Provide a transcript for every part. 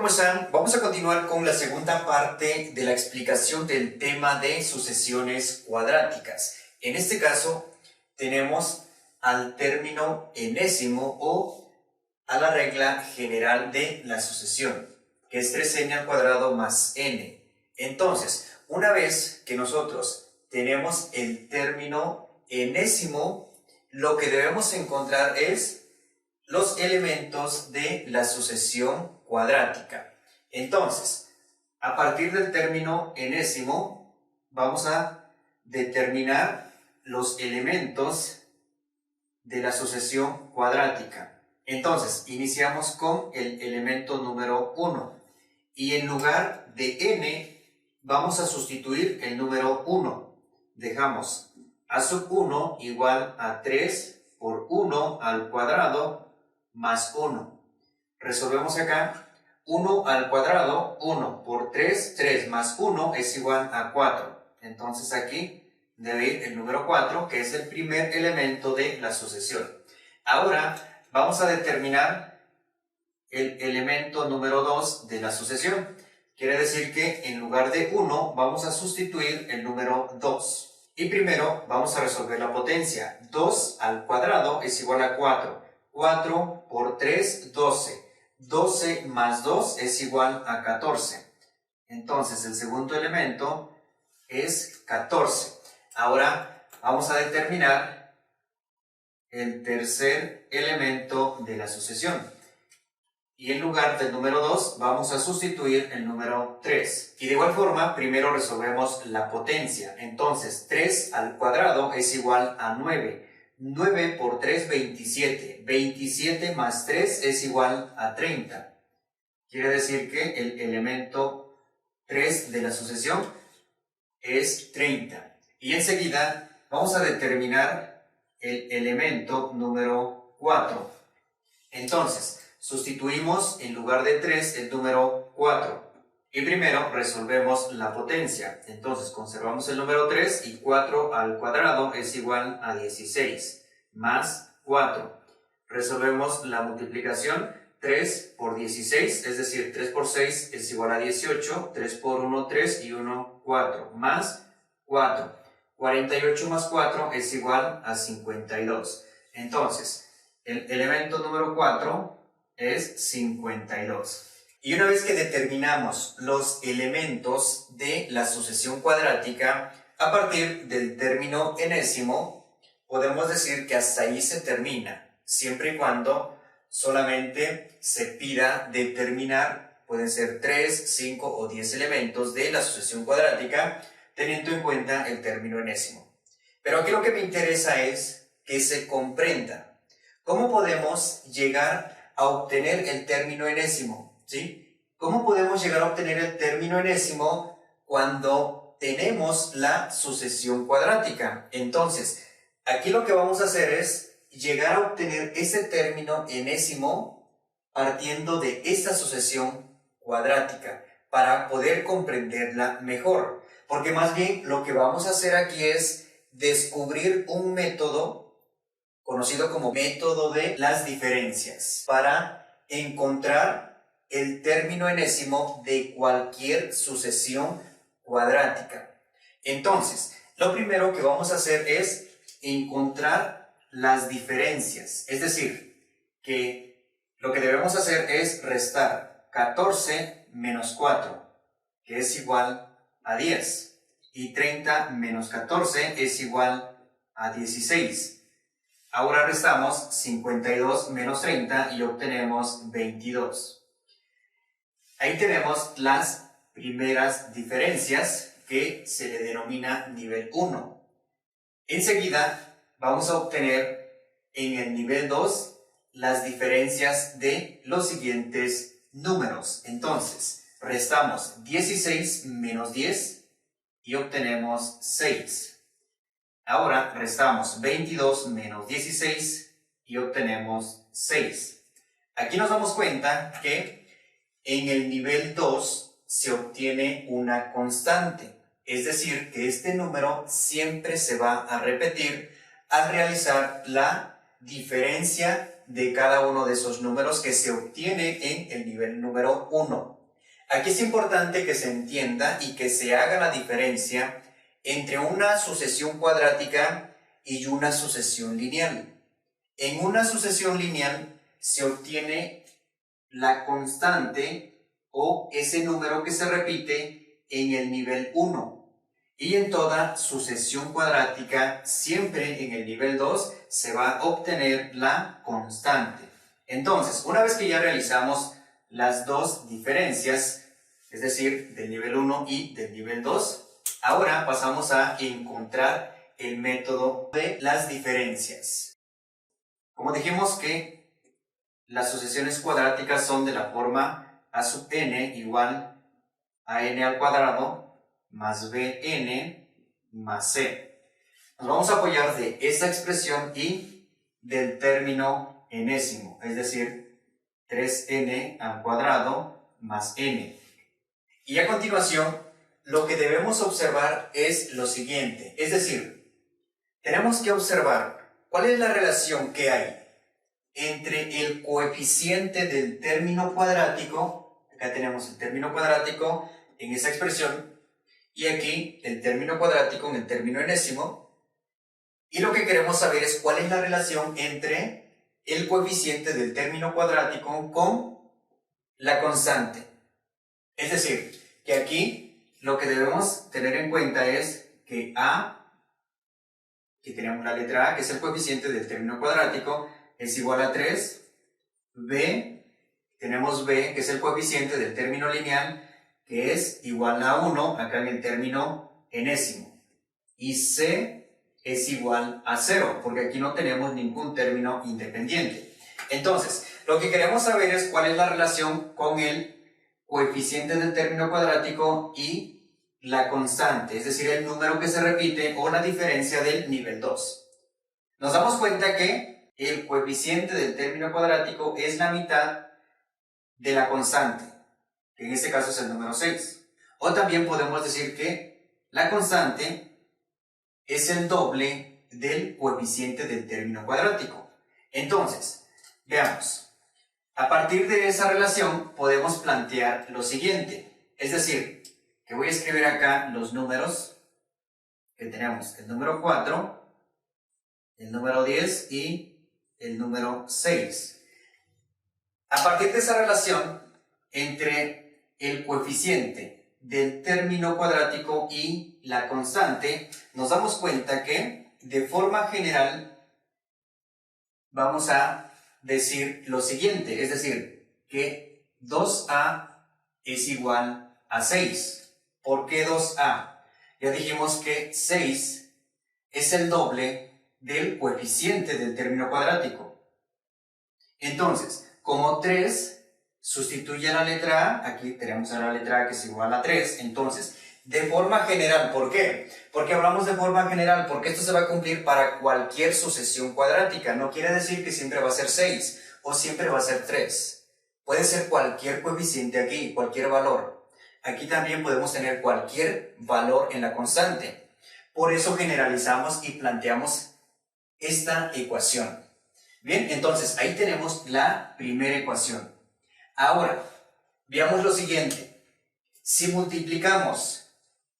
¿cómo están? Vamos a continuar con la segunda parte de la explicación del tema de sucesiones cuadráticas. En este caso, tenemos al término enésimo o a la regla general de la sucesión, que es 3n al cuadrado más n. Entonces, una vez que nosotros tenemos el término enésimo, lo que debemos encontrar es los elementos de la sucesión cuadrática. Entonces, a partir del término enésimo, vamos a determinar los elementos de la sucesión cuadrática. Entonces, iniciamos con el elemento número 1. Y en lugar de n, vamos a sustituir el número 1. Dejamos a sub 1 igual a 3 por 1 al cuadrado más 1. Resolvemos acá. 1 al cuadrado, 1 por 3, 3 más 1 es igual a 4. Entonces aquí debe ir el número 4, que es el primer elemento de la sucesión. Ahora vamos a determinar el elemento número 2 de la sucesión. Quiere decir que en lugar de 1 vamos a sustituir el número 2. Y primero vamos a resolver la potencia. 2 al cuadrado es igual a 4. 4 por 3, 12. 12 más 2 es igual a 14. Entonces el segundo elemento es 14. Ahora vamos a determinar el tercer elemento de la sucesión. Y en lugar del número 2 vamos a sustituir el número 3. Y de igual forma, primero resolvemos la potencia. Entonces 3 al cuadrado es igual a 9. 9 por 3, 27. 27 más 3 es igual a 30. Quiere decir que el elemento 3 de la sucesión es 30. Y enseguida vamos a determinar el elemento número 4. Entonces, sustituimos en lugar de 3 el número 4. Y primero resolvemos la potencia. Entonces conservamos el número 3 y 4 al cuadrado es igual a 16 más 4. Resolvemos la multiplicación. 3 por 16, es decir, 3 por 6 es igual a 18. 3 por 1, 3 y 1, 4. Más 4. 48 más 4 es igual a 52. Entonces, el elemento número 4 es 52. Y una vez que determinamos los elementos de la sucesión cuadrática, a partir del término enésimo, podemos decir que hasta ahí se termina, siempre y cuando solamente se pida determinar, pueden ser 3, 5 o 10 elementos de la sucesión cuadrática, teniendo en cuenta el término enésimo. Pero aquí lo que me interesa es que se comprenda cómo podemos llegar a obtener el término enésimo. ¿Sí? ¿Cómo podemos llegar a obtener el término enésimo cuando tenemos la sucesión cuadrática? Entonces, aquí lo que vamos a hacer es llegar a obtener ese término enésimo partiendo de esta sucesión cuadrática para poder comprenderla mejor. Porque más bien lo que vamos a hacer aquí es descubrir un método conocido como método de las diferencias para encontrar el término enésimo de cualquier sucesión cuadrática. Entonces, lo primero que vamos a hacer es encontrar las diferencias. Es decir, que lo que debemos hacer es restar 14 menos 4, que es igual a 10. Y 30 menos 14 es igual a 16. Ahora restamos 52 menos 30 y obtenemos 22. Ahí tenemos las primeras diferencias que se le denomina nivel 1. Enseguida vamos a obtener en el nivel 2 las diferencias de los siguientes números. Entonces, restamos 16 menos 10 y obtenemos 6. Ahora restamos 22 menos 16 y obtenemos 6. Aquí nos damos cuenta que en el nivel 2 se obtiene una constante, es decir, que este número siempre se va a repetir al realizar la diferencia de cada uno de esos números que se obtiene en el nivel número 1. Aquí es importante que se entienda y que se haga la diferencia entre una sucesión cuadrática y una sucesión lineal. En una sucesión lineal se obtiene la constante o ese número que se repite en el nivel 1. Y en toda sucesión cuadrática, siempre en el nivel 2, se va a obtener la constante. Entonces, una vez que ya realizamos las dos diferencias, es decir, del nivel 1 y del nivel 2, ahora pasamos a encontrar el método de las diferencias. Como dijimos que las sucesiones cuadráticas son de la forma a sub n igual a n al cuadrado más bn más c. Nos vamos a apoyar de esta expresión y del término enésimo, es decir, 3n al cuadrado más n. Y a continuación, lo que debemos observar es lo siguiente, es decir, tenemos que observar cuál es la relación que hay entre el coeficiente del término cuadrático, acá tenemos el término cuadrático en esa expresión, y aquí el término cuadrático en el término enésimo, y lo que queremos saber es cuál es la relación entre el coeficiente del término cuadrático con la constante. Es decir, que aquí lo que debemos tener en cuenta es que que tenemos la letra A, que es el coeficiente del término cuadrático, es igual a 3, tenemos B, que es el coeficiente del término lineal, que es igual a 1, acá en el término enésimo, y C es igual a 0, porque aquí no tenemos ningún término independiente. Entonces, lo que queremos saber es cuál es la relación con el coeficiente del término cuadrático y la constante, es decir, el número que se repite o la diferencia del nivel 2. Nos damos cuenta que el coeficiente del término cuadrático es la mitad de la constante, que en este caso es el número 6. O también podemos decir que la constante es el doble del coeficiente del término cuadrático. Entonces, veamos. A partir de esa relación podemos plantear lo siguiente. Es decir, que voy a escribir acá los números que tenemos. El número 4, el número 10 y el número 6. A partir de esa relación entre el coeficiente del término cuadrático y la constante, nos damos cuenta que de forma general vamos a decir lo siguiente, es decir, que 2a es igual a 6. ¿Por qué 2a? Ya dijimos que 6 es el doble del coeficiente del término cuadrático. Entonces, como 3 sustituye a la letra A, aquí tenemos a la letra A que es igual a 3, entonces, de forma general, ¿por qué? Porque hablamos de forma general, porque esto se va a cumplir para cualquier sucesión cuadrática, no quiere decir que siempre va a ser 6 o siempre va a ser 3. Puede ser cualquier coeficiente aquí, cualquier valor. Aquí también podemos tener cualquier valor en la constante. Por eso generalizamos y planteamos esta ecuación. Bien, entonces ahí tenemos la primera ecuación. Ahora, veamos lo siguiente. Si multiplicamos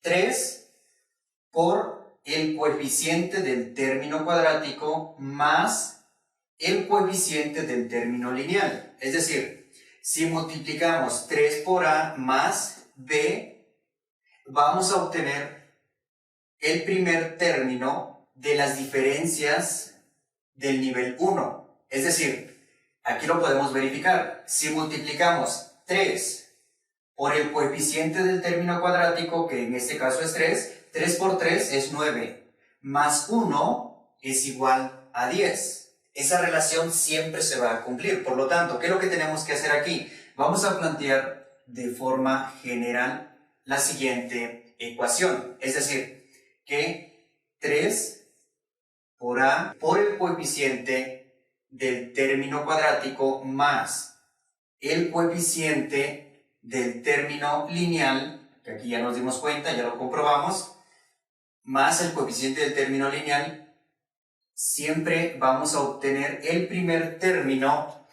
3 por el coeficiente del término cuadrático más el coeficiente del término lineal, es decir, si multiplicamos 3 por A más B, vamos a obtener el primer término de las diferencias del nivel 1. Es decir, aquí lo podemos verificar. Si multiplicamos 3 por el coeficiente del término cuadrático, que en este caso es 3 por 3 es 9, más 1 es igual a 10. Esa relación siempre se va a cumplir. Por lo tanto, ¿qué es lo que tenemos que hacer aquí? Vamos a plantear de forma general la siguiente ecuación. Es decir, que 3 por A por el coeficiente del término cuadrático más el coeficiente del término lineal, que aquí ya nos dimos cuenta, ya lo comprobamos, más el coeficiente del término lineal, siempre vamos a obtener el primer término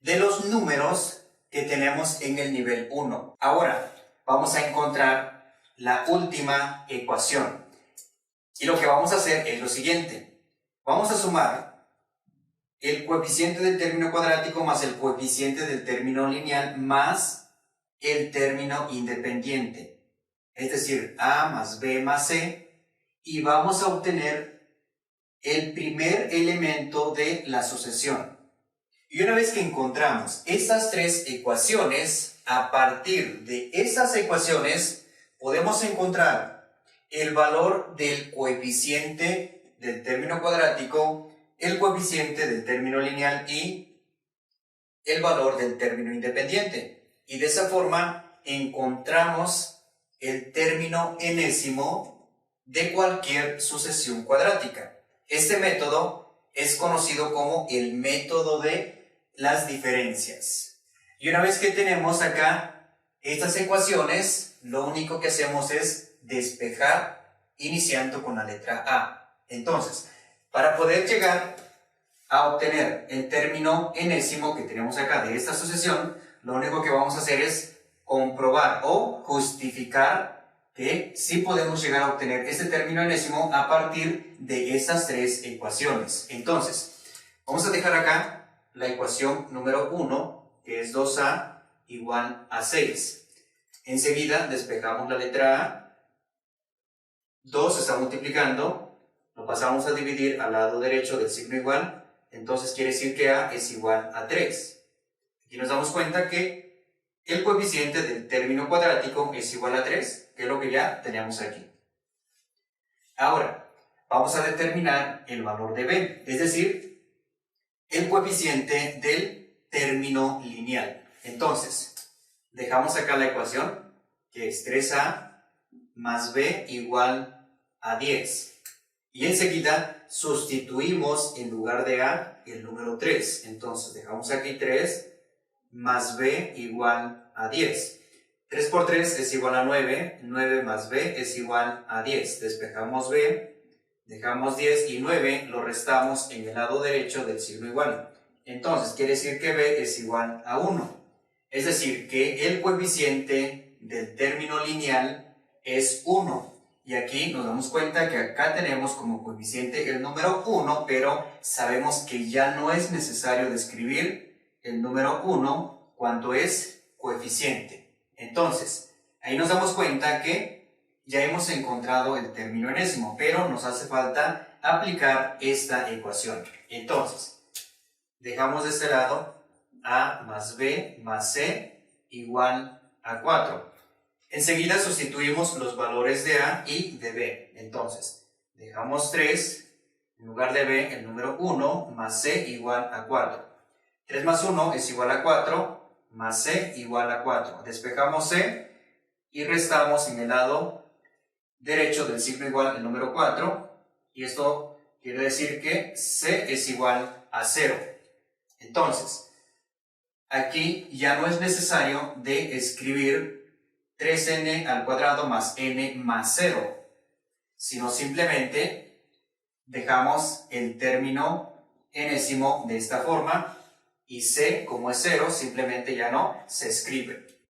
de los números que tenemos en el nivel 1. Ahora vamos a encontrar la última ecuación. Y lo que vamos a hacer es lo siguiente. Vamos a sumar el coeficiente del término cuadrático más el coeficiente del término lineal más el término independiente. Es decir, a más b más c. Y vamos a obtener el primer elemento de la sucesión. Y una vez que encontramos estas tres ecuaciones, a partir de estas ecuaciones podemos encontrar el valor del coeficiente del término cuadrático, el coeficiente del término lineal y el valor del término independiente. Y de esa forma encontramos el término enésimo de cualquier sucesión cuadrática. Este método es conocido como el método de las diferencias. Y una vez que tenemos acá estas ecuaciones, lo único que hacemos es despejar iniciando con la letra A. Entonces, para poder llegar a obtener el término enésimo que tenemos acá de esta sucesión, lo único que vamos a hacer es comprobar o justificar que sí podemos llegar a obtener este término enésimo a partir de estas tres ecuaciones. Entonces, vamos a dejar acá la ecuación número 1, que es 2a igual a 6. Enseguida despejamos la letra A. 2 se está multiplicando, lo pasamos a dividir al lado derecho del signo igual, entonces quiere decir que A es igual a 3. Aquí nos damos cuenta que el coeficiente del término cuadrático es igual a 3, que es lo que ya tenemos aquí. Ahora, vamos a determinar el valor de B, es decir, el coeficiente del término lineal. Entonces, dejamos acá la ecuación, que es 3a más b igual a 10. Y enseguida sustituimos en lugar de a el número 3. Entonces, dejamos aquí 3 más b igual a 10. 3 por 3 es igual a 9. 9 más b es igual a 10. Despejamos b. Dejamos 10 y 9 lo restamos en el lado derecho del signo igual. Entonces, quiere decir que b es igual a 1. Es decir, que el coeficiente del término lineal es 1. Y aquí nos damos cuenta que acá tenemos como coeficiente el número 1, pero sabemos que ya no es necesario describir el número 1 cuando es coeficiente. Entonces, ahí nos damos cuenta que ya hemos encontrado el término enésimo, pero nos hace falta aplicar esta ecuación. Entonces, dejamos de este lado a más b más c igual a 4. Enseguida sustituimos los valores de a y de b. Entonces, dejamos 3, en lugar de b el número 1, más c igual a 4. 3 más 1 es igual a 4, más c igual a 4. Despejamos c y restamos en el lado derecho del signo igual el número 4, y esto quiere decir que c es igual a 0. Entonces, aquí ya no es necesario de escribir 3n al cuadrado más n más 0, sino simplemente dejamos el término enésimo de esta forma, y c, como es 0, simplemente ya no se escribe.